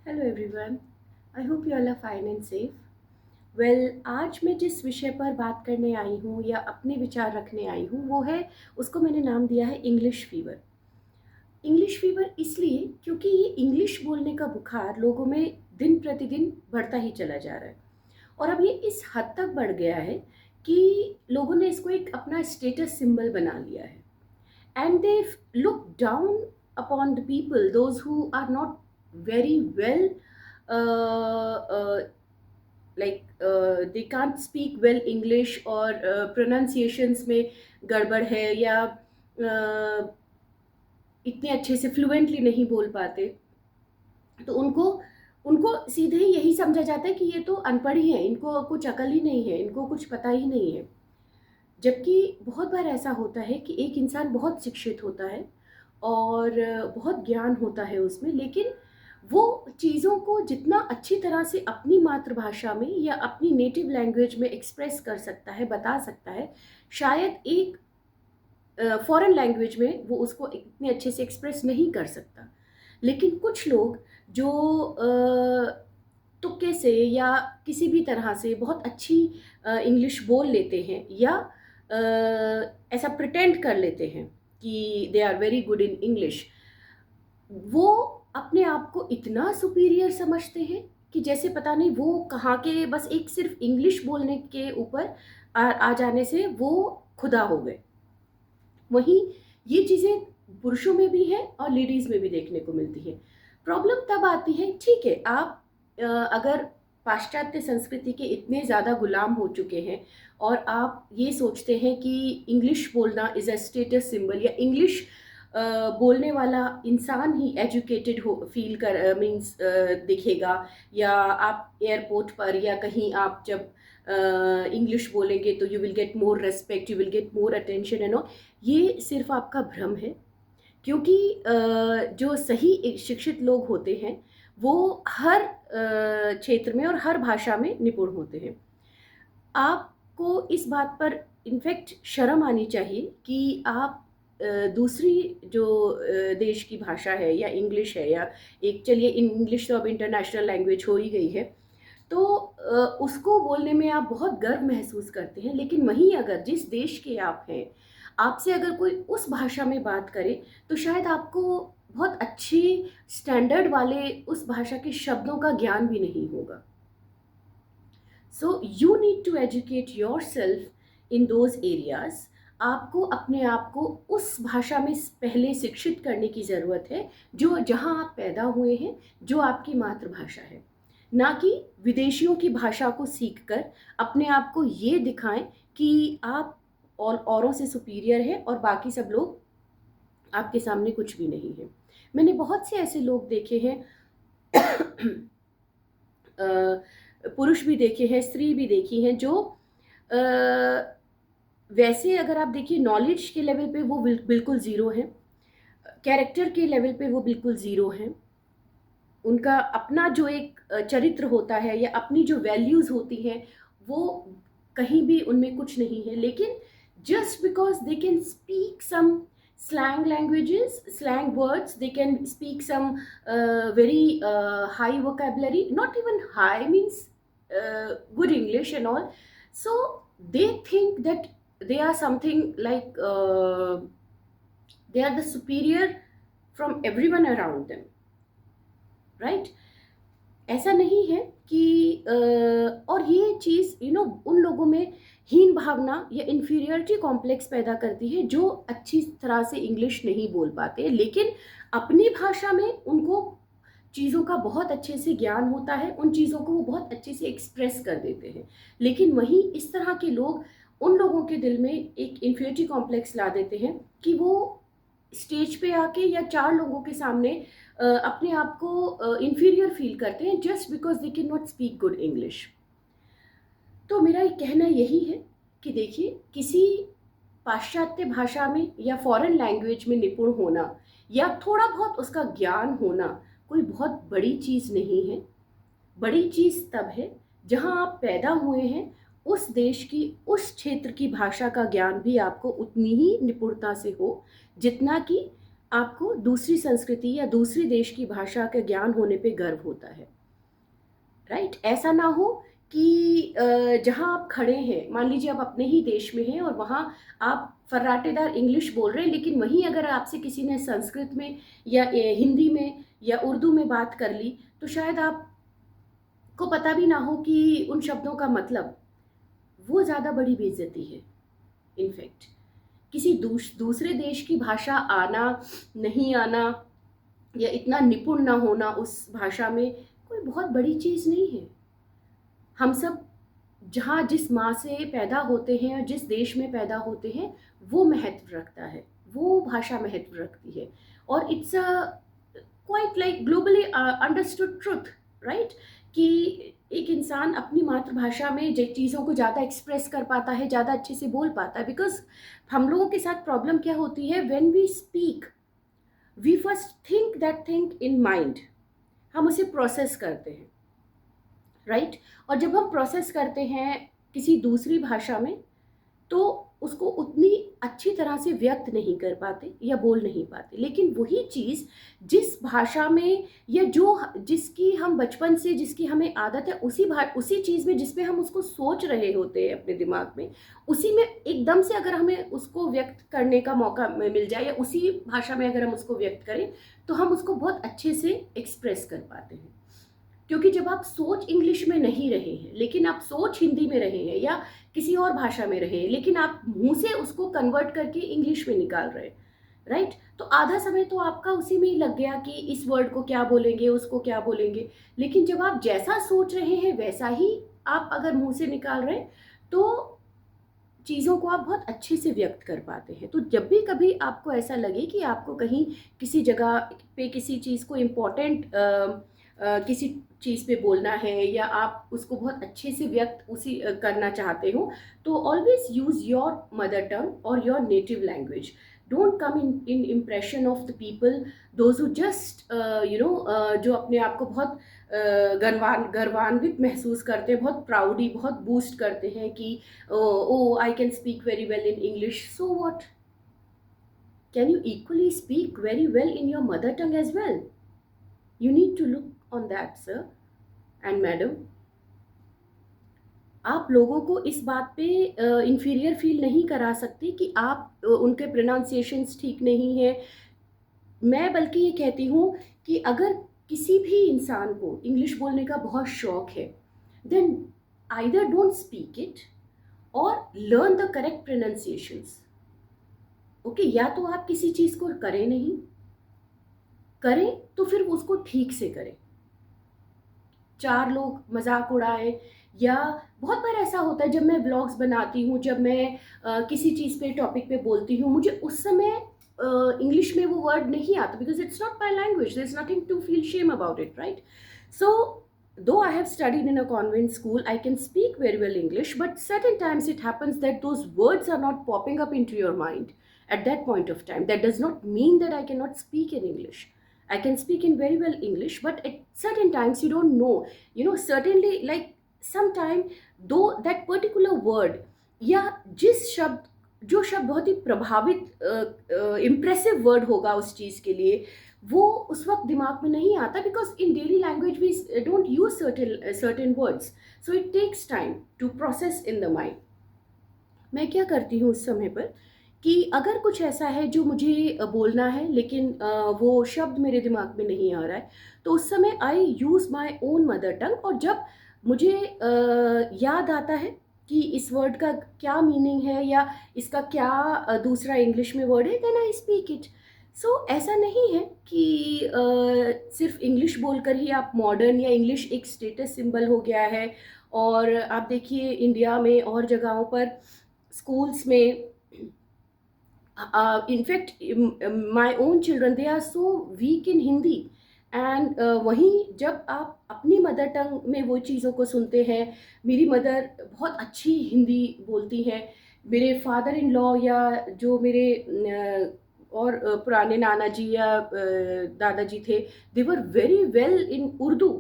Hello everyone. I hope you all are fine and safe. Well, आज मैं जिस विषय पर बात करने आई हूँ या अपने विचार रखने आई हूँ वो है, उसको मैंने नाम दिया है इंग्लिश फीवर। इंग्लिश फीवर इसलिए क्योंकि ये इंग्लिश बोलने का बुखार लोगों में दिन प्रतिदिन बढ़ता ही चला जा रहा है। और अब ये इस हद तक बढ़ गया है कि लोगों ने इसको एक अपना स्टेटस सिंबल बना लिया है। And they look down upon the people, those who are not very well, uh, uh, they can't speak well English, और pronunciations में गड़बड़ है, या इतने अच्छे से फ्लुएंटली नहीं बोल पाते। तो उनको उनको सीधे ही यही समझा जाता है कि ये तो अनपढ़ ही है, इनको कुछ अकल ही नहीं है, इनको कुछ पता ही नहीं है। जबकि बहुत बार ऐसा होता है कि एक इंसान बहुत शिक्षित होता है और बहुत ज्ञान होता है उसमें, लेकिन वो चीज़ों को जितना अच्छी तरह से अपनी मातृभाषा में या अपनी नेटिव लैंग्वेज में एक्सप्रेस कर सकता है, बता सकता है, शायद एक फॉरेन लैंग्वेज में वो उसको इतने अच्छे से एक्सप्रेस नहीं कर सकता। लेकिन कुछ लोग जो तुक्के से या किसी भी तरह से बहुत अच्छी इंग्लिश बोल लेते हैं, या ऐसा प्रिटेंड कर लेते हैं कि they are very good in English, वो अपने आप को इतना सुपीरियर समझते हैं कि जैसे पता नहीं वो कहाँ के, बस एक सिर्फ इंग्लिश बोलने के ऊपर आ जाने से वो खुदा हो गए। वहीं ये चीज़ें पुरुषों में भी हैं और लेडीज़ में भी देखने को मिलती है। प्रॉब्लम तब आती है, ठीक है, आप अगर पाश्चात्य संस्कृति के इतने ज़्यादा गुलाम हो चुके हैं और आप ये सोचते हैं कि इंग्लिश बोलना इज़ अ स्टेटस सिंबल, या इंग्लिश बोलने वाला इंसान ही एजुकेटेड हो फील कर मीन्स दिखेगा, या आप एयरपोर्ट पर या कहीं आप जब इंग्लिश बोलेंगे तो you will get more respect, you will get more attention and all. ये सिर्फ आपका भ्रम है, क्योंकि जो सही शिक्षित लोग होते हैं वो हर क्षेत्र में और हर भाषा में निपुण होते हैं। आपको इस बात पर इनफैक्ट शर्म आनी चाहिए कि आप दूसरी जो देश की भाषा है या इंग्लिश है, या एक, चलिए इंग्लिश तो अब इंटरनेशनल लैंग्वेज हो ही गई है, तो उसको बोलने में आप बहुत गर्व महसूस करते हैं। लेकिन वहीं अगर जिस देश के आप हैं, आपसे अगर कोई उस भाषा में बात करे तो शायद आपको बहुत अच्छी स्टैंडर्ड वाले उस भाषा के शब्दों का ज्ञान भी नहीं होगा। So you need to educate yourself in those areas. आपको अपने आप को उस भाषा में पहले शिक्षित करने की ज़रूरत है जो जहाँ आप पैदा हुए हैं, जो आपकी मातृभाषा है। ना कि विदेशियों की भाषा को सीखकर अपने आप को ये दिखाएं कि आप औरों से सुपीरियर हैं और बाकी सब लोग आपके सामने कुछ भी नहीं है। मैंने बहुत से ऐसे लोग देखे हैं, पुरुष भी देखे हैं, स्त्री भी देखी हैं, जो वैसे अगर आप देखिए नॉलेज के लेवल पे वो बिल्कुल ज़ीरो हैं, कैरेक्टर के लेवल पे वो बिल्कुल ज़ीरो हैं। उनका अपना जो एक चरित्र होता है या अपनी जो वैल्यूज़ होती हैं वो कहीं भी उनमें कुछ नहीं है। लेकिन just because they can speak some slang languages, slang words, they can speak some very high vocabulary, not even high means good English and all. So they think that they are something like they are the superior from everyone around them, right? ऐसा नहीं है कि और ये चीज़ उन लोगों में हीन भावना या इन्फीरियरिटी कॉम्प्लेक्स पैदा करती है जो अच्छी तरह से इंग्लिश नहीं बोल पाते, लेकिन अपनी भाषा में उनको चीज़ों का बहुत अच्छे से ज्ञान होता है, उन चीज़ों को वो बहुत अच्छे से एक्सप्रेस कर देते हैं। लेकिन वहीं इस तरह के लोग उन लोगों के दिल में एक इन्फीरियरिटी कॉम्प्लेक्स ला देते हैं कि वो स्टेज पे आके या चार लोगों के सामने अपने आप को इन्फीरियर फील करते हैं just because they can not speak good English. तो मेरा ये कहना यही है कि देखिए, किसी पाश्चात्य भाषा में या फॉरेन लैंग्वेज में निपुण होना या थोड़ा बहुत उसका ज्ञान होना कोई बहुत बड़ी चीज़ नहीं है। बड़ी चीज़ तब है जहाँ आप पैदा हुए हैं, उस देश की उस क्षेत्र की भाषा का ज्ञान भी आपको उतनी ही निपुणता से हो जितना कि आपको दूसरी संस्कृति या दूसरे देश की भाषा का ज्ञान होने पे गर्व होता है, राइट? ऐसा ना हो कि जहाँ आप खड़े हैं, मान लीजिए आप अपने ही देश में हैं और वहाँ आप फर्राटेदार इंग्लिश बोल रहे हैं, लेकिन वहीं अगर आपसे किसी ने संस्कृत में या हिंदी में या उर्दू में बात कर ली, तो शायद आपको पता भी ना हो कि उन शब्दों का मतलब। वो ज़्यादा बड़ी बेइज्जती है इनफैक्ट। किसी दूसरे देश की भाषा आना, नहीं आना या इतना निपुण ना होना उस भाषा में कोई बहुत बड़ी चीज़ नहीं है। हम सब जहाँ जिस माँ से पैदा होते हैं और जिस देश में पैदा होते हैं, वो महत्व रखता है, वो भाषा महत्व रखती है। और it's a quite like globally understood truth, right? कि एक इंसान अपनी मातृभाषा में चीज़ों को ज़्यादा एक्सप्रेस कर पाता है, ज़्यादा अच्छे से बोल पाता है। बिकॉज हम लोगों के साथ प्रॉब्लम क्या होती है, when we speak we first think that thing in mind. हम उसे प्रोसेस करते हैं, राइट? और जब हम प्रोसेस करते हैं किसी दूसरी भाषा में, तो उसको उतनी अच्छी तरह से व्यक्त नहीं कर पाते या बोल नहीं पाते। लेकिन वही चीज़ जिस भाषा में या जो जिसकी हम बचपन से जिसकी हमें आदत है, उसी चीज़ में जिसमें हम उसको सोच रहे होते हैं अपने दिमाग में, उसी में एकदम से अगर हमें उसको व्यक्त करने का मौका मिल जाए या उसी भाषा में अगर हम उसको व्यक्त करें, तो हम उसको बहुत अच्छे से एक्सप्रेस कर पाते हैं। क्योंकि जब आप सोच इंग्लिश में नहीं रहे हैं, लेकिन आप सोच हिंदी में रहे हैं या किसी और भाषा में रहे हैं, लेकिन आप मुंह से उसको कन्वर्ट करके इंग्लिश में निकाल रहे हैं, राइट? तो आधा समय तो आपका उसी में ही लग गया कि इस वर्ड को क्या बोलेंगे, उसको क्या बोलेंगे। लेकिन जब आप जैसा सोच रहे हैं वैसा ही आप अगर मुंह से निकाल रहे हैं, तो चीज़ों को आप बहुत अच्छे से व्यक्त कर पाते हैं। तो जब भी कभी आपको ऐसा लगे कि आपको कहीं किसी जगह पे किसी चीज़ को इम्पोर्टेंट किसी चीज़ पे बोलना है या आप उसको बहुत अच्छे से व्यक्त करना चाहते हो, तो always use your mother tongue और your native language. Don't come in impression of the people those who just जो अपने आप को बहुत गर्वान्वित महसूस करते हैं, बहुत प्राउडी, बहुत बूस्ट करते हैं कि oh, I can speak very well in English. So what? Can you equally speak very well in your mother tongue as well? You need to look on that, sir and madam. आप लोगों को इस बात पे inferior feel नहीं करा सकते कि आप उनके प्रोनाउंसिएशंस ठीक नहीं है। मैं बल्कि ये कहती हूँ कि अगर किसी भी इंसान को इंग्लिश बोलने का बहुत शौक है, then either don't speak it और learn the correct pronunciations. Okay, या तो आप किसी चीज़ को करें नहीं, करें तो फिर उसको ठीक से करें। चार लोग मजाक उड़ाएं, या बहुत बार ऐसा होता है जब मैं ब्लॉग्स बनाती हूँ, जब मैं किसी चीज़ पे टॉपिक पे बोलती हूँ, मुझे उस समय इंग्लिश में वो वर्ड नहीं आता, because it's not my language, there is nothing to feel shame about it, right? So though I have studied in a convent school, I can speak very well English, but certain times it happens that those words are not popping up into your mind at that point of time. That does not mean that I cannot speak in English. I can speak in very well English, but at certain times you don't know. Certainly, like sometime, though that particular word या जो शब्द बहुत ही प्रभावित impressive word होगा उस चीज़ के लिए, वो उस वक्त दिमाग में नहीं आता, because in daily language we don't use certain words, so it takes time to process in the mind. मैं क्या करती हूँ उस समय पर कि अगर कुछ ऐसा है जो मुझे बोलना है, लेकिन वो शब्द मेरे दिमाग में नहीं आ रहा है, तो उस समय I use my own mother tongue. और जब मुझे याद आता है कि इस वर्ड का क्या मीनिंग है या इसका क्या दूसरा इंग्लिश में वर्ड है, देन आई स्पीक इट। सो ऐसा नहीं है कि सिर्फ इंग्लिश बोलकर ही आप मॉडर्न, या इंग्लिश एक स्टेटस सिंबल हो गया है। और आप देखिए इंडिया में और जगहों पर स्कूल्स में, in fact my own children they are so weak in Hindi, and वहीं जब आप अपनी मदर टंग में वो चीज़ों को सुनते हैं, मेरी मदर बहुत अच्छी हिंदी बोलती हैं, मेरे फादर इन लॉ या जो मेरे और पुराने नाना जी या दादाजी थे, they were very well in Urdu.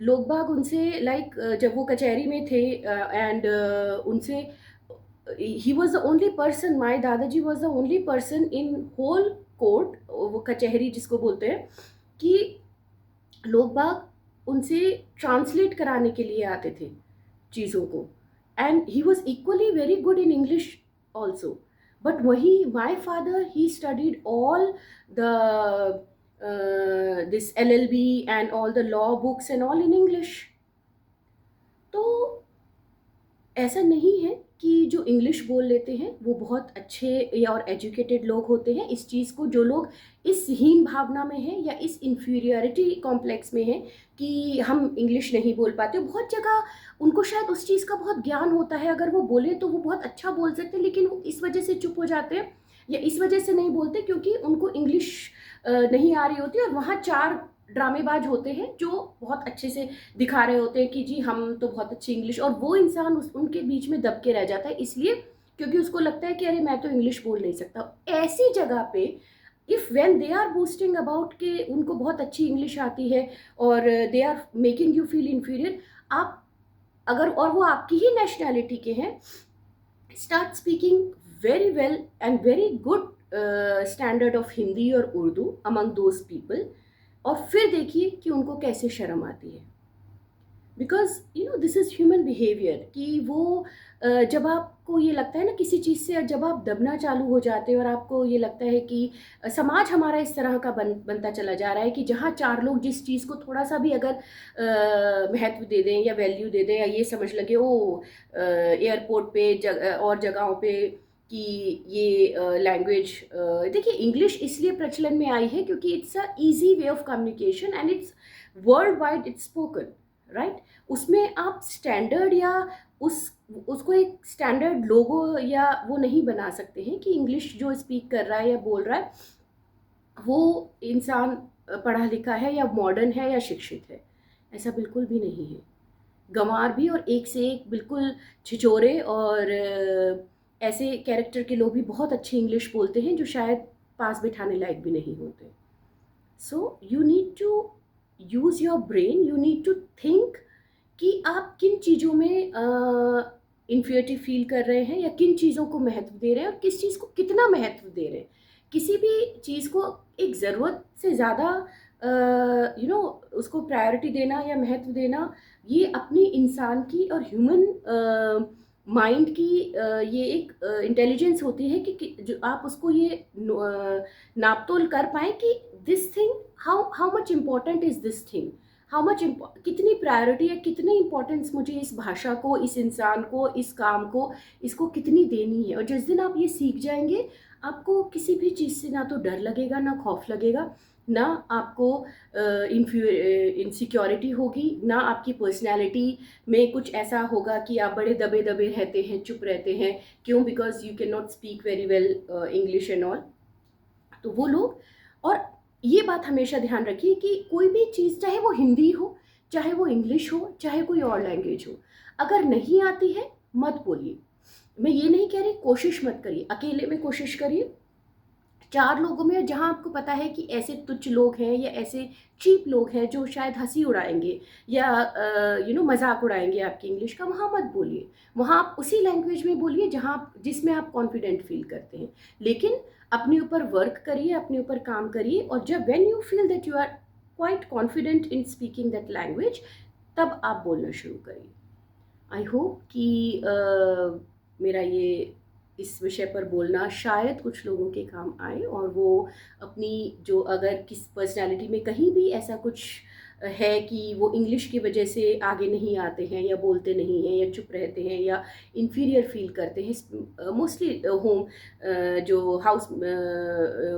लोग बाग उनसे लाइक जब वो कचहरी में थे एंड उनसे he was the only person, my dadaji was the only person in whole court, वो कचहरी जिसको बोलते हैं, कि लोग बाग उनसे ट्रांसलेट कराने के लिए आते थे चीज़ों को, and he was equally very good in English also. But वही my father, he studied all the this LLB and all the law books and all in English. तो ऐसा नहीं है कि जो इंग्लिश बोल लेते हैं वो बहुत अच्छे या और एजुकेटेड लोग होते हैं. इस चीज़ को जो लोग इस हीन भावना में हैं या इस इन्फीरियरिटी कॉम्प्लेक्स में हैं कि हम इंग्लिश नहीं बोल पाते, बहुत जगह उनको शायद उस चीज़ का बहुत ज्ञान होता है, अगर वो बोले तो वो बहुत अच्छा बोल सकते हैं, लेकिन वो इस वजह से चुप हो जाते हैं या इस वजह से नहीं बोलते क्योंकि उनको इंग्लिश नहीं आ रही होती. और वहाँ 4 ड्रामेबाज होते हैं जो बहुत अच्छे से दिखा रहे होते हैं कि जी हम तो बहुत अच्छी इंग्लिश, और वो इंसान उनके बीच में दब के रह जाता है, इसलिए क्योंकि उसको लगता है कि अरे मैं तो इंग्लिश बोल नहीं सकता. ऐसी जगह पे if when they are boosting about के उनको बहुत अच्छी इंग्लिश आती है और they are making you feel inferior, आप अगर और वो आपकी ही नेशनैलिटी के हैं, start speaking very well and very good standard of Hindi और उर्दू अमंग दोज पीपल, और फिर देखिए कि उनको कैसे शर्म आती है. Because this is human behaviour कि वो जब आपको ये लगता है ना किसी चीज़ से, जब आप दबना चालू हो जाते हैं और आपको ये लगता है कि समाज हमारा इस तरह का बनता चला जा रहा है कि जहाँ 4 लोग जिस चीज़ को थोड़ा सा भी अगर महत्व दे दें या वैल्यू दे दें या ये समझ लगे ओ एयरपोर्ट पे और जगहों पे कि ये लैंग्वेज, देखिए इंग्लिश इसलिए प्रचलन में आई है क्योंकि it's a easy way of communication and it's world wide it's spoken, right. उसमें आप स्टैंडर्ड या उसको एक स्टैंडर्ड लोगो या वो नहीं बना सकते हैं कि इंग्लिश जो स्पीक कर रहा है या बोल रहा है वो इंसान पढ़ा लिखा है या मॉडर्न है या शिक्षित है. ऐसा बिल्कुल भी नहीं है. गंवार भी और एक से एक बिल्कुल छिछोरे और ऐसे कैरेक्टर के लोग भी बहुत अच्छी इंग्लिश बोलते हैं जो शायद पास बिठाने लायक भी नहीं होते. So you need to use your brain, you need to think कि आप किन चीज़ों में इन्फियरिटी फील कर रहे हैं या किन चीज़ों को महत्व दे रहे हैं और किस चीज़ को कितना महत्व दे रहे हैं. किसी भी चीज़ को एक ज़रूरत से ज़्यादा उसको प्रायोरिटी देना या महत्व देना, ये अपनी इंसान की और ह्यूमन माइंड की ये एक इंटेलिजेंस होती है कि जो आप उसको ये नापतोल कर पाएँ कि this thing how much important is this thing, how much कितनी प्रायोरिटी है, कितनी इंपॉर्टेंस मुझे इस भाषा को, इस इंसान को, इस काम को, इसको कितनी देनी है. और जिस दिन आप ये सीख जाएंगे आपको किसी भी चीज़ से ना तो डर लगेगा, ना खौफ लगेगा, ना आपको इनसिक्योरिटी होगी, ना आपकी पर्सनैलिटी में कुछ ऐसा होगा कि आप बड़े दबे दबे रहते हैं, चुप रहते हैं. क्यों? Because you can not speak very well English and all. तो वो लोग, और ये बात हमेशा ध्यान रखिए कि कोई भी चीज़, चाहे वो हिंदी हो, चाहे वो इंग्लिश हो, चाहे कोई और लैंग्वेज हो, अगर नहीं आती है मत बोलिए. मैं ये नहीं कह रही कोशिश मत करिए, अकेले में कोशिश करिए, 4 लोगों में जहाँ आपको पता है कि ऐसे तुच्छ लोग हैं या ऐसे चीप लोग हैं जो शायद हंसी उड़ाएंगे या मजाक उड़ाएंगे आपकी इंग्लिश का, वहाँ मत बोलिए. वहाँ आप उसी लैंग्वेज में बोलिए जहाँ जिसमें आप कॉन्फिडेंट फील करते हैं. लेकिन अपने ऊपर वर्क करिए, अपने ऊपर काम करिए, और जब when you feel that you are quite confident in speaking that language, तब आप बोलना शुरू करिए. आई होप कि मेरा ये इस विषय पर बोलना शायद कुछ लोगों के काम आए और वो अपनी जो अगर किस पर्सनालिटी में कहीं भी ऐसा कुछ है कि वो इंग्लिश की वजह से आगे नहीं आते हैं या बोलते नहीं हैं या चुप रहते हैं या इन्फीरियर फील करते हैं. मोस्टली होम जो हाउस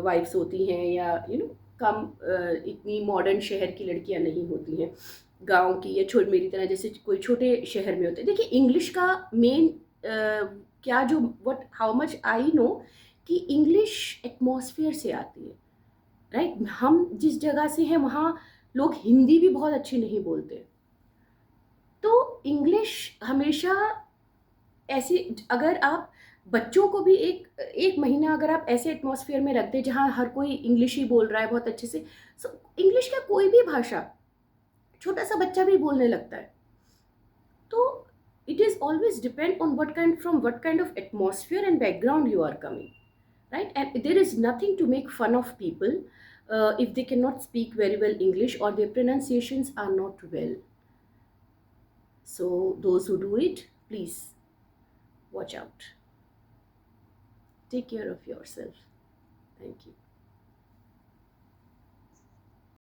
वाइफ्स होती हैं या कम इतनी मॉडर्न शहर की लड़कियां नहीं होती हैं, गांव की या मेरी तरह जैसे कोई छोटे शहर में होते हैं. देखिए इंग्लिश का मेन क्या जो what how much I know कि इंग्लिश एटमॉस्फेयर से आती है, राइट. हम जिस जगह से हैं वहाँ लोग हिंदी भी बहुत अच्छी नहीं बोलते, तो इंग्लिश हमेशा ऐसे, अगर आप बच्चों को भी एक महीना अगर आप ऐसे एटमॉस्फेयर में रख दें जहाँ हर कोई इंग्लिश ही बोल रहा है बहुत अच्छे से, सो इंग्लिश का कोई भी भाषा छोटा सा बच्चा भी बोलने लगता है. तो it is always depend on what kind of atmosphere and background you are coming, right? And there is nothing to make fun of people if they cannot speak very well English or their pronunciations are not well. So those who do it, please watch out. Take care of yourself. Thank you.